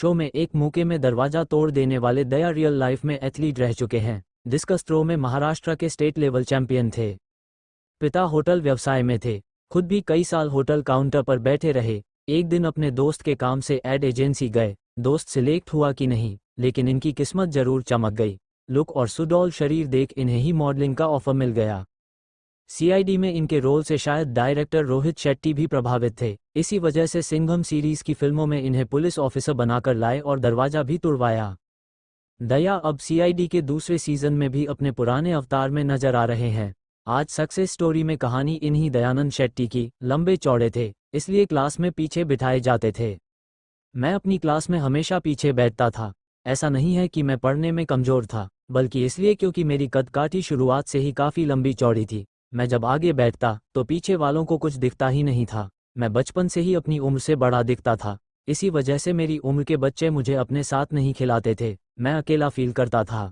Show में एक मौके में दरवाजा तोड़ देने वाले दया रियल लाइफ में एथलीट रह चुके हैं। डिस्कस थ्रो में महाराष्ट्र के स्टेट लेवल चैंपियन थे। पिता होटल व्यवसाय में थे, खुद भी कई साल होटल काउंटर पर बैठे रहे। एक दिन अपने दोस्त के काम से एड एजेंसी गए। दोस्त सिलेक्ट हुआ कि नहीं, लेकिन इनकी किस्मत जरूर चमक गई। लुक और सुडौल शरीर देख इन्हें ही मॉडलिंग का ऑफर मिल गया। सीआईडी में इनके रोल से शायद डायरेक्टर रोहित शेट्टी भी प्रभावित थे। इसी वजह से सिंघम सीरीज की फिल्मों में इन्हें पुलिस ऑफिसर बनाकर लाए और दरवाजा भी तुड़वाया। दया अब सीआईडी के दूसरे सीजन में भी अपने पुराने अवतार में नजर आ रहे हैं। आज सक्सेस स्टोरी में कहानी इन्हीं दयानंद शेट्टी की। लंबे चौड़े थे, इसलिए क्लास में पीछे बिठाए जाते थे। मैं अपनी क्लास में हमेशा पीछे बैठता था। ऐसा नहीं है कि मैं पढ़ने में कमजोर था, बल्कि इसलिए क्योंकि मेरी कदकाठी शुरुआत से ही काफ़ी लंबी चौड़ी थी। मैं जब आगे बैठता तो पीछे वालों को कुछ दिखता ही नहीं था। मैं बचपन से ही अपनी उम्र से बड़ा दिखता था। इसी वजह से मेरी उम्र के बच्चे मुझे अपने साथ नहीं खिलाते थे। मैं अकेला फील करता था।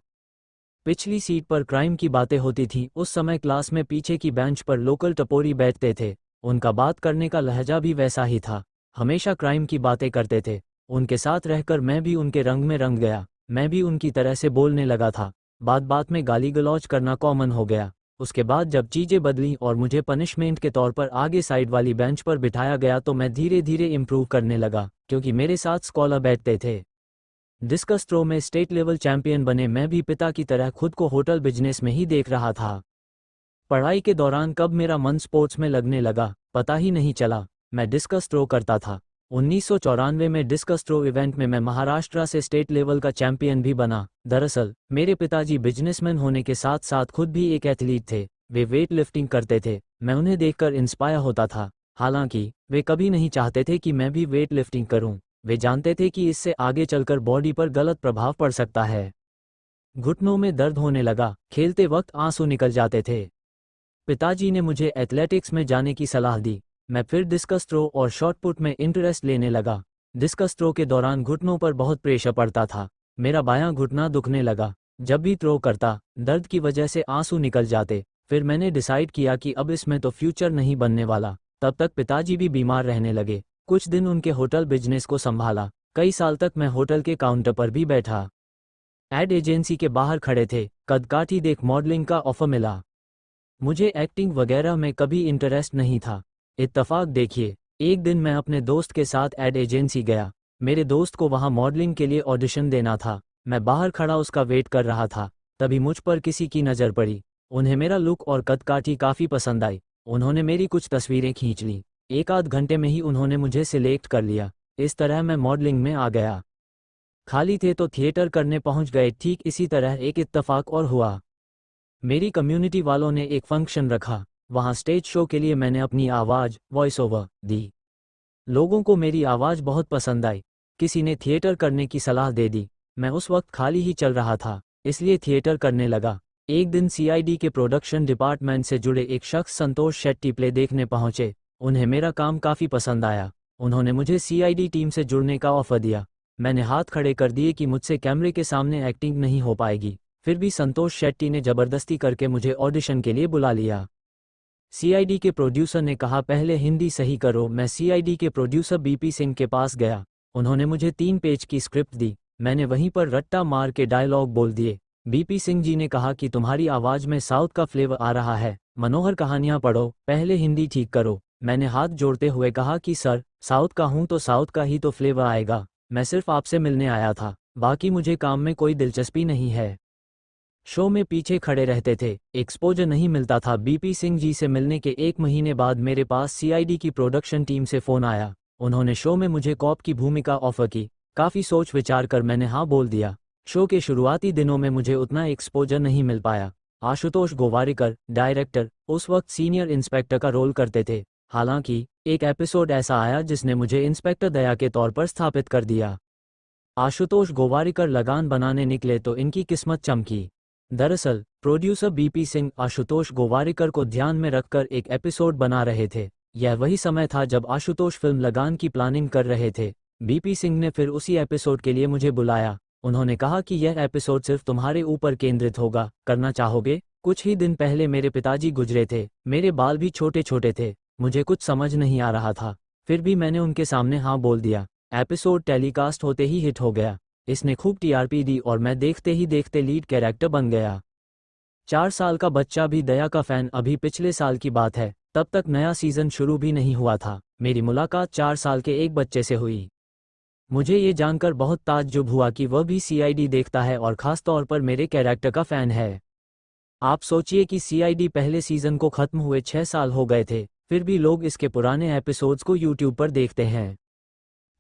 पिछली सीट पर क्राइम की बातें होती थी। उस समय क्लास में पीछे की बेंच पर लोकल टपोरी बैठते थे। उनका बात करने का लहजा भी वैसा ही था। हमेशा क्राइम की बातें करते थे। उनके साथ रहकर मैं भी उनके रंग में रंग गया। मैं भी उनकी तरह से बोलने लगा था। बात बात में गाली गलौज करना कॉमन हो गया। उसके बाद जब चीज़ें बदली और मुझे पनिशमेंट के तौर पर आगे साइड वाली बेंच पर बिठाया गया तो मैं धीरे धीरे इम्प्रूव करने लगा, क्योंकि मेरे साथ स्कॉलर बैठते थे। डिस्कस थ्रो में स्टेट लेवल चैंपियन बने मैं भी पिता की तरह खुद को होटल बिजनेस में ही देख रहा था। पढ़ाई के दौरान कब मेरा मन स्पोर्ट्स में लगने लगा पता ही नहीं चला। मैं डिस्कस थ्रो करता था। 1994 में डिस्कस थ्रो इवेंट में मैं महाराष्ट्र से स्टेट लेवल का चैंपियन भी बना। दरअसल मेरे पिताजी बिजनेसमैन होने के साथ साथ खुद भी एक एथलीट थे। वे वेट लिफ्टिंग करते थे। मैं उन्हें देखकर इंस्पायर होता था। हालांकि वे कभी नहीं चाहते थे कि मैं भी वेट लिफ्टिंग करूं। वे जानते थे कि इससे आगे चलकर बॉडी पर गलत प्रभाव पड़ सकता है। घुटनों में दर्द होने लगा, खेलते वक्त आंसू निकल जाते थे। पिताजी ने मुझे एथलेटिक्स में जाने की सलाह दी। मैं फिर डिस्कस थ्रो और शॉट पुट में इंटरेस्ट लेने लगा। डिस्कस थ्रो के दौरान घुटनों पर बहुत प्रेशर पड़ता था। मेरा बायां घुटना दुखने लगा। जब भी थ्रो करता दर्द की वजह से आंसू निकल जाते। फिर मैंने डिसाइड किया कि अब इसमें तो फ्यूचर नहीं बनने वाला। तब तक पिताजी भी बीमार रहने लगे। कुछ दिन उनके होटल बिजनेस को संभाला। कई साल तक मैं होटल के काउंटर पर भी बैठा। एड एजेंसी के बाहर खड़े थे। कदकाठी देख मॉडलिंग का ऑफर मिला। मुझे एक्टिंग वगैरह में कभी इंटरेस्ट नहीं था। इत्तफाक देखिए, एक दिन मैं अपने दोस्त के साथ एड एजेंसी गया। मेरे दोस्त को वहां मॉडलिंग के लिए ऑडिशन देना था। मैं बाहर खड़ा उसका वेट कर रहा था। तभी मुझ पर किसी की नज़र पड़ी। उन्हें मेरा लुक और कदकाठी काफ़ी पसंद आई। उन्होंने मेरी कुछ तस्वीरें खींच लीं। एक आध घंटे में ही उन्होंने मुझे सिलेक्ट कर लिया। इस तरह मैं मॉडलिंग में आ गया। खाली थे तो थिएटर करने पहुंच गए। ठीक इसी तरह एक इत्तफाक और हुआ। मेरी कम्युनिटी वालों ने एक फंक्शन रखा। वहां स्टेज शो के लिए मैंने अपनी आवाज़ वॉइस ओवर दी। लोगों को मेरी आवाज़ बहुत पसंद आई। किसी ने थिएटर करने की सलाह दे दी। मैं उस वक्त खाली ही चल रहा था, इसलिए थिएटर करने लगा। एक दिन सीआईडी के प्रोडक्शन डिपार्टमेंट से जुड़े एक शख्स संतोष शेट्टी प्ले देखने पहुंचे। उन्हें मेरा काम काफ़ी पसंद आया। उन्होंने मुझे सीआईडी टीम से जुड़ने का ऑफर दिया। मैंने हाथ खड़े कर दिए कि मुझसे कैमरे के सामने एक्टिंग नहीं हो पाएगी। फिर भी संतोष शेट्टी ने ज़बरदस्ती करके मुझे ऑडिशन के लिए बुला लिया। सीआईडी के प्रोड्यूसर ने कहा पहले हिंदी सही करो। मैं सीआईडी के प्रोड्यूसर बीपी सिंह के पास गया। उन्होंने मुझे 3 पेज की स्क्रिप्ट दी। मैंने वहीं पर रट्टा मार के डायलॉग बोल दिए। बीपी सिंह जी ने कहा कि तुम्हारी आवाज़ में साउथ का फ्लेवर आ रहा है, मनोहर कहानियाँ पढ़ो, पहले हिंदी ठीक करो। मैंने हाथ जोड़ते हुए कहा कि सर, साउथ का हूँ तो साउथ का ही तो फ्लेवर आएगा। मैं सिर्फ आपसे मिलने आया था, बाकी मुझे काम में कोई दिलचस्पी नहीं है। शो में पीछे खड़े रहते थे। एक्सपोजर नहीं मिलता था। बीपी सिंह जी से मिलने के 1 महीने बाद मेरे पास सीआईडी की प्रोडक्शन टीम से फ़ोन आया। उन्होंने शो में मुझे कॉप की भूमिका ऑफर की। काफ़ी सोच विचार कर मैंने हाँ बोल दिया। शो के शुरुआती दिनों में मुझे उतना एक्सपोजर नहीं मिल पाया। आशुतोष गोवारिकर, डायरेक्टर, उस वक्त सीनियर इंस्पेक्टर का रोल करते थे। हालांकि एक एपिसोड ऐसा आया जिसने मुझे इंस्पेक्टर दया के तौर पर स्थापित कर दिया। आशुतोष गोवारिकर लगान बनाने निकले तो इनकी किस्मत चमकी। दरअसल प्रोड्यूसर बीपी सिंह आशुतोष गोवारिकर को ध्यान में रखकर एक एपिसोड बना रहे थे। यह वही समय था जब आशुतोष फिल्म लगान की प्लानिंग कर रहे थे। बीपी सिंह ने फिर उसी एपिसोड के लिए मुझे बुलाया। उन्होंने कहा कि यह एपिसोड सिर्फ तुम्हारे ऊपर केंद्रित होगा, करना चाहोगे? कुछ ही दिन पहले मेरे पिताजी गुजरे थे। मेरे बाल भी छोटे छोटे थे। मुझे कुछ समझ नहीं आ रहा था। फिर भी मैंने उनके सामने हाँ बोल दिया। एपिसोड टेलीकास्ट होते ही हिट हो गया। इसने खूब टीआरपी दी और मैं देखते ही देखते लीड कैरेक्टर बन गया। 4 साल का बच्चा भी दया का फैन। अभी पिछले साल की बात है, तब तक नया सीजन शुरू भी नहीं हुआ था। मेरी मुलाकात 4 साल के एक बच्चे से हुई। मुझे ये जानकर बहुत ताज्जुब हुआ कि वह भी सीआईडी देखता है और ख़ास तौर पर मेरे कैरेक्टर का फ़ैन है। आप सोचिए कि सीआईडी पहले सीजन को ख़त्म हुए 6 साल हो गए थे, फिर भी लोग इसके पुराने एपिसोड्स को यूट्यूब पर देखते हैं।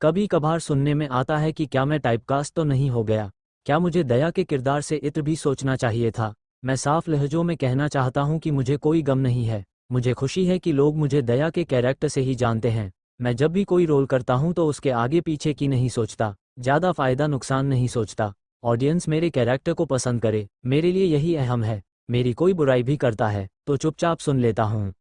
कभी कभार सुनने में आता है कि क्या मैं टाइपकास्ट तो नहीं हो गया, क्या मुझे दया के किरदार से इत्र भी सोचना चाहिए था। मैं साफ लहजों में कहना चाहता हूं कि मुझे कोई गम नहीं है। मुझे खुशी है कि लोग मुझे दया के कैरेक्टर से ही जानते हैं। मैं जब भी कोई रोल करता हूं तो उसके आगे पीछे की नहीं सोचता, ज़्यादा फ़ायदा नुकसान नहीं सोचता। ऑडियंस मेरे कैरेक्टर को पसंद करे, मेरे लिए यही अहम है। मेरी कोई बुराई भी करता है तो चुपचाप सुन लेता हूँ।